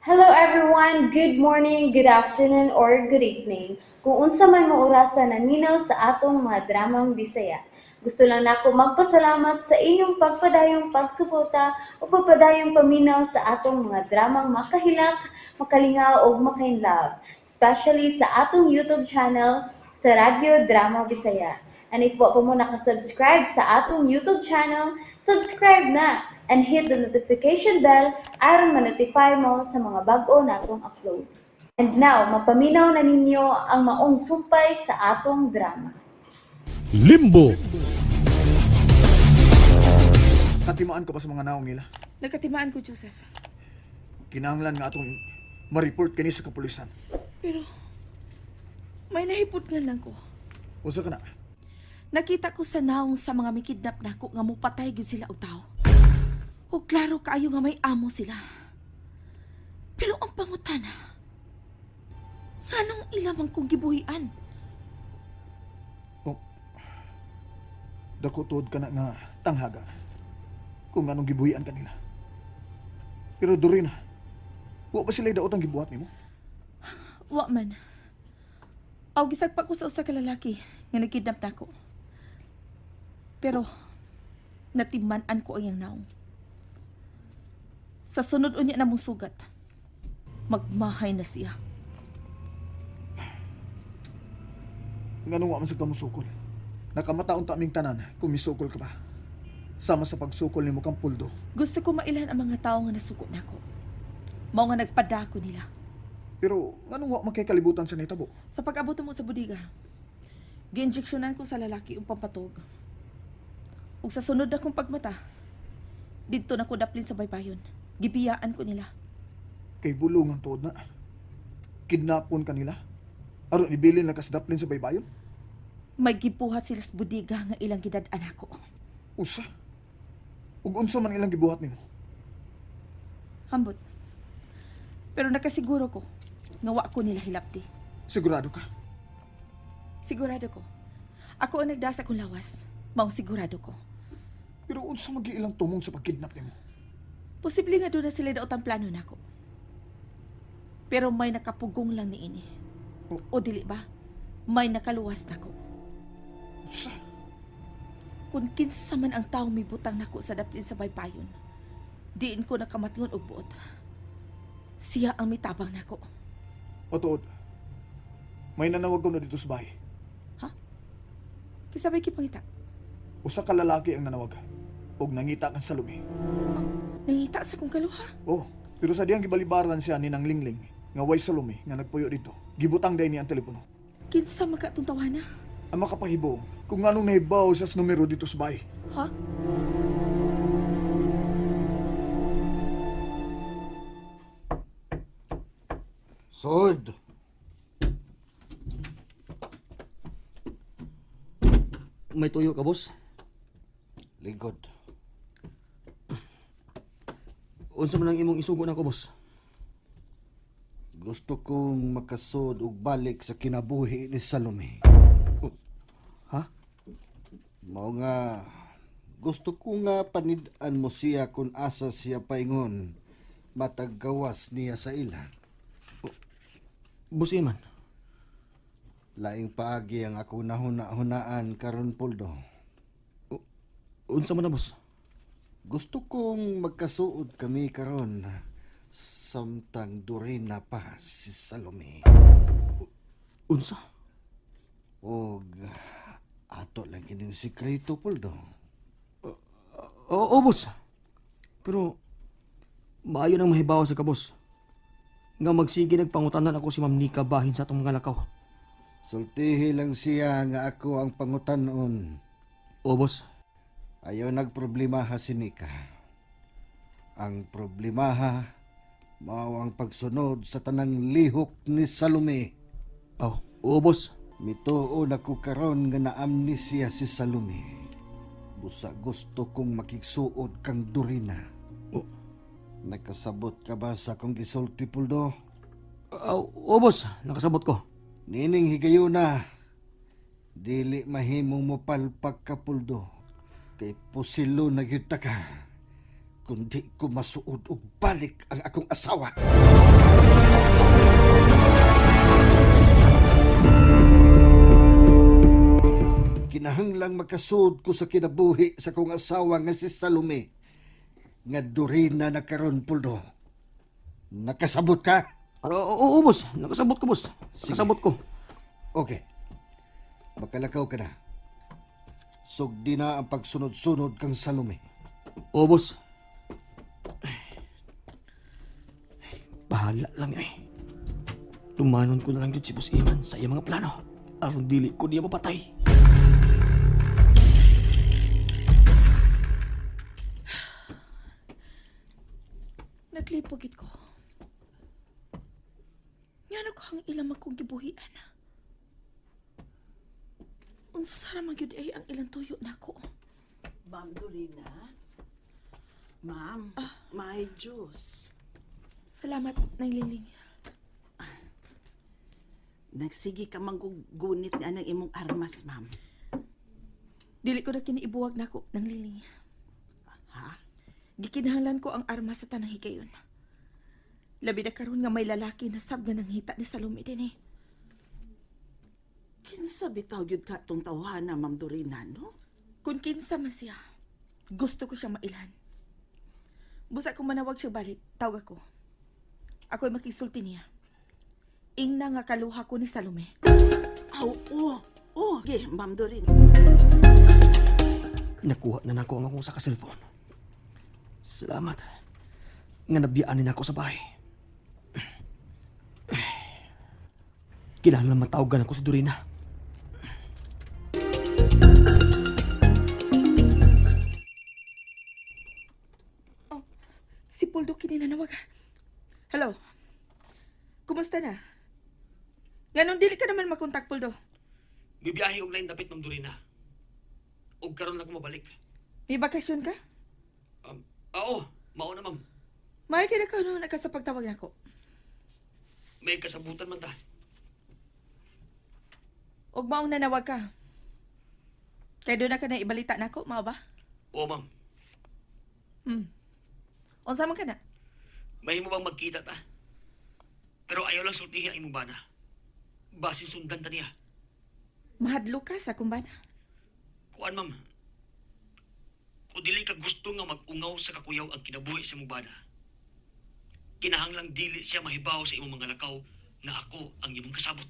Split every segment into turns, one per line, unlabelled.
Hello everyone, good morning, good afternoon, or good evening. Kung unsa man mo orasan naminaw sa atong mga dramang Bisaya. Gusto lang nako magpasalamat sa inyong pagpadayong pagsuporta o pagpadayong paminaw sa atong mga dramang makahilak, makalingaw o makainlove, especially sa atong YouTube channel sa Radyo Drama Bisaya. And if wa pa mo nakasubscribe sa atong YouTube channel, subscribe na and hit the notification bell aron ma-notify mo sa mga bag-o natong uploads. And now, mapaminaw na ninyo ang maong sumpay sa atong drama.
Limbo.
Katimaan ka ba sa mga naong nila?
Nagkatimaan ko, Joseph.
Kinahanglan nga atong ma-report kani sa kapulisan.
Pero, may nahipot nga lang ko.
Usa ka na.
Nakita ko sa naong sa mga mikidnap na ko nga mupatay gid sila og tao. O klaro kaayo nga may amo sila. Pero ang pangutana, nganong ilamang kong gibuhian?
Oh, dako tuod ka na nga tanghaga kung anong gibuhian kanila. Pero Dorina, wa ba sila daot ang gibuhat nimo?
Wa man. Aw gisagpa ko sa usa ka lalaki nga nagkidnap nako. Pero natiman-an ko ang iyang naong. Sa sunod unya na mong sugat, magmahay na siya.
Nganong wa man sa kamusukol? Nakamataon ta aming tanan kung misukol ka ba. Sama sa pagsukol nimo kang puldo.
Gusto ko mailan ang mga tao nga nasuko nako. Mao nga nagpadako nila.
Pero nganong wa man kay kalibutan sa nitabo?
Sa pag-abot mo sa budiga, gi-injeksyonan ko sa lalaki ang pampatog. Ug sa sunod na kong pagmata, dito na ko daplin sa baybayon. Gibiyaan ko nila.
Kay bulong ang tuod na. Kidnapon kanila. Aron ibilin na kasdaplin sa baybayon.
May gibuhat sila sa budiga nga ilang gidad-an ako.
Usa. Ug unsa man ilang gibuhat nimo?
Hambot. Pero nakasiguro ko nga wa ko nila hilapti.
Sigurado ka?
Sigurado ko. Ako ang nagdasa kong lawas. Maong sigurado ko.
Pero unsa magiilang tumong sa pagkidnap nimo?
Posible nga doon na sila daot ang plano nako. Pero may nakapugong lang ni ini. O dili ba? May nakaluwas nako.
Unsa?
Kung kinsa man ang tao may butang nako sa daplin sa baybayon, diin ko nakamatngon og buot. Siya ang mitabang nako.
O tuod. May nanawag ko na dito sa bahay.
Kisabay kipangita.
Usa ka lalaki ang nanawag. Og nangita kang salumi.
Nangita sa kong kaluha.
Oh, pero sa diyang gibalibaran siya ni nang Lingling nga way salumi nga nagpuyo dito. Gibutang day ni ang telepono.
Kinsa magkatuntawana?
Ang makapahibong kung anong nahibaw sa numero dito sa bahay.
Ha?
Sod!
May tuyo ka, boss?
Ligod.
Unsa man ang imong isugo nako, boss?
Gusto kong makasod og balik sa kinabuhi ni Salome.
Ha?
Mao nga gusto ko nga panid-an mo siya kung asa siya paingon matag gawas niya sa ila.
Boss Iman.
Laing paagi ang ako nahuna-hunaan karon Puldo.
Unsa man na, boss?
Gusto kong magkasuod kami karon samtang Dorina pa si Salome.
Unsa?
Og ato lang kining sikreto Puldo.
Oo, boss. Pero maayo nang mahibaw sa kabos. Nga magsige nagpangutanan ako si Ma'am Nika bahin sa atong mga lakaw.
Sultihi lang siya nga ako ang pangutanon.
Oo, boss.
Ayaw nagproblemaha si Nika. Ang problemaha mao ang pagsunod sa tanang lihok ni Salome.
Oo, boss.
Mituon ako karon nga na-amnesia si Salome. Busa gusto kong makigsuod kang Dorina.
Oh.
Nakasabot ka ba sa akong gisulti Puldo?
Oo, boss. Nakasabot ko.
Nining higayuna, dili mahimong mo palpak ka Puldo. Kay pusilo na gyud ta ka. kundi ko masuod og balik ang akong asawa. Kinahanglang makasud ko sa kinabuhi sa kong asawa nga si Salome. Nga durina na karon, Puldo. Nakasabot ka?
Oo, boss. Nakasabot ko, boss. Nakasabot ko.
Okay. Makalakaw ka na. Sugdi na ang pagsunod-sunod kang Salome.
Oo, boss. Bahala lang eh. Tumanon ko na lang yun si Boss Iman sa iyang mga plano. Aron dili ko niya mapatay.
Naglipogit ko. Ngano ko ang ilang akong gibuhian. Unsa ra man gyud ay ang ilang tuyo nako.
Ma'am Dorina? Ma'am, may juice.
Salamat, Nang Liling.
Nagsigi ka manggugunit nga ng imong armas, ma'am.
Dili ko na kiniibuwag nako, Nang Liling.
Ha?
Gikinahanglan ko ang armas sa tanang higayon. Labi na karon nga may lalaki na sab nga nang hita ni Salome din eh.
Kinsa bitaw gyud ka tong tawhana, Ma'am Dorina, no?
Kung kinsa man siya, gusto ko siyang mailhan. Busa kung manawag siya balik, tawag ako. Ako'y makisulti niya. Ingna nga kaluha ko ni Salome.
Aw, oo, ge, Ma'am Dorina.
Nakuha na nako ang akong sa cellphone. Salamat. Nga nabiyaan niya ako sa bahay. Kinahanglan matawagan ako sa Dorina.
Si Puldo kini nanawag. Hello? Kumusta na? Nganon dili ka naman makontak, Puldo.
Bibiyahe og lain dapit, Ma'am Dorina. Og karon lang ko mabalik.
May bakasyon ka?
Oo, mao na, ma'am.
May kaya ka nung nakasapagtawag na ako.
May kasabutan man ta.
Og maong nanawag ka. Kaya doon na ka na ibalita na ako, mao ba?
Oo, ma'am.
Unsa man ka na?
Mahimo bang magkita ta? Pero ayaw lang sultihi ang imong bana. Basin sundan ta niya.
Mahadlo ka sa kumbana.
Kuan, ma'am. Kung dili ka gusto nga mag-ungaw sa kakuyaw ang kinabuhi sa imong bana, kinahanglang dili siya mahibaw sa imong mga lakaw na ako ang imong kasabot.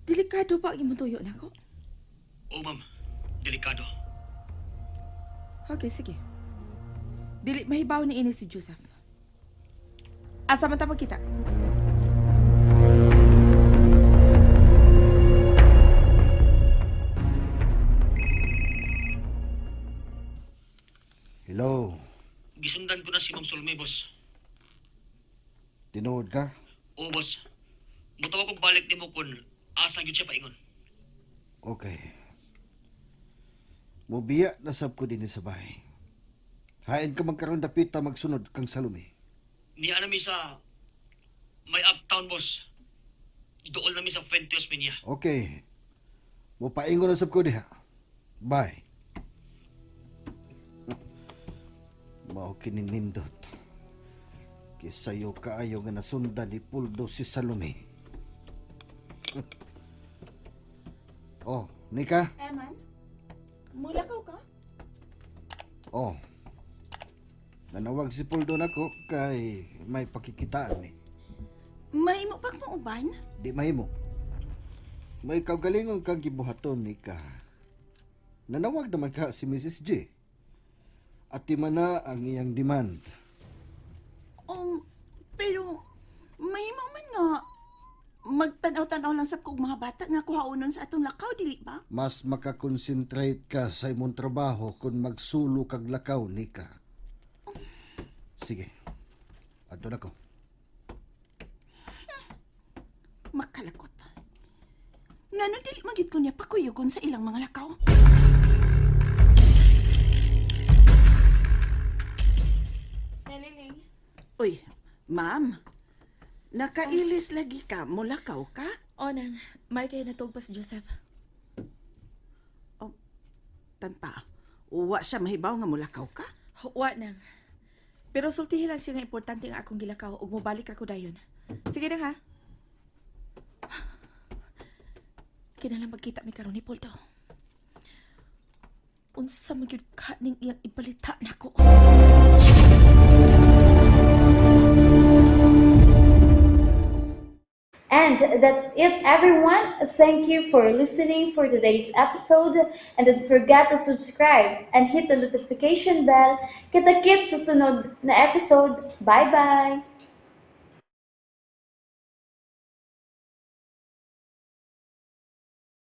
Delikado ba ang imong tuyo na ako?
Oo, ma'am. Delikado.
Okay, sige. Dili mahibaw ni ini si Joseph. Asa man ta magkita?
Hello,
Gisundan ko na si Ma'am Solme, boss.
tinuod ka?
Oo, boss. Mutawa kong balik ni mo kung asa yun siya paingon.
Okay. Mubiya na sab ko din sa bahay. Hain ka magkaroon dapit ta magsunod kang Salome.
Niya nami sa may uptown, boss. Dool nami sa Fuentes Minya.
Okay. Mupaingon na sab ko diha. Bye. Mao kininindot. Kisayo kaayo nga nasundan ni Puldo si Salome. Oh, Nika?
Eman, mulakaw ka?
Oh. Nanawag si Puldo nako kay may pakikitaan ni.
May mo pag mauban?
Di mahimo. May kaugalingon kang gibuhaton, Nika. Nanawag naman ka si Mrs. J. At di man na ang iyang demand.
Pero may mo man nga magtanaw-tanaw lang sa kog mga bata nga kuhaunon sa atong lakaw, dili ba?
Mas makakonsentrate ka sa imong trabaho kung magsulo kag lakaw, Nika. Sige. Adto na ko.
Makalakot. Ngano dili magid ko niya pakuyugon sa ilang mga lakaw?
Naliling.
Uy, ma'am. Nakailis lagi ka, mulakaw ka?
O nang, may kayo natog pa si Joseph.
Tanpa, Wa siya mahibaw nga mulakaw ka?
Wa nang. Pero sultihin lang siya nga importante nga akong gilakaw ug mobalik ako dayon. Sige na ha. Kinalang magkita mi karon ni Poldo. Unsa magyud ka ning iyang ibalita nako.
And that's it, everyone. Thank you for listening for today's episode. And don't forget to subscribe and hit the notification bell. Kita-kits sa sunod na episode. Bye-bye!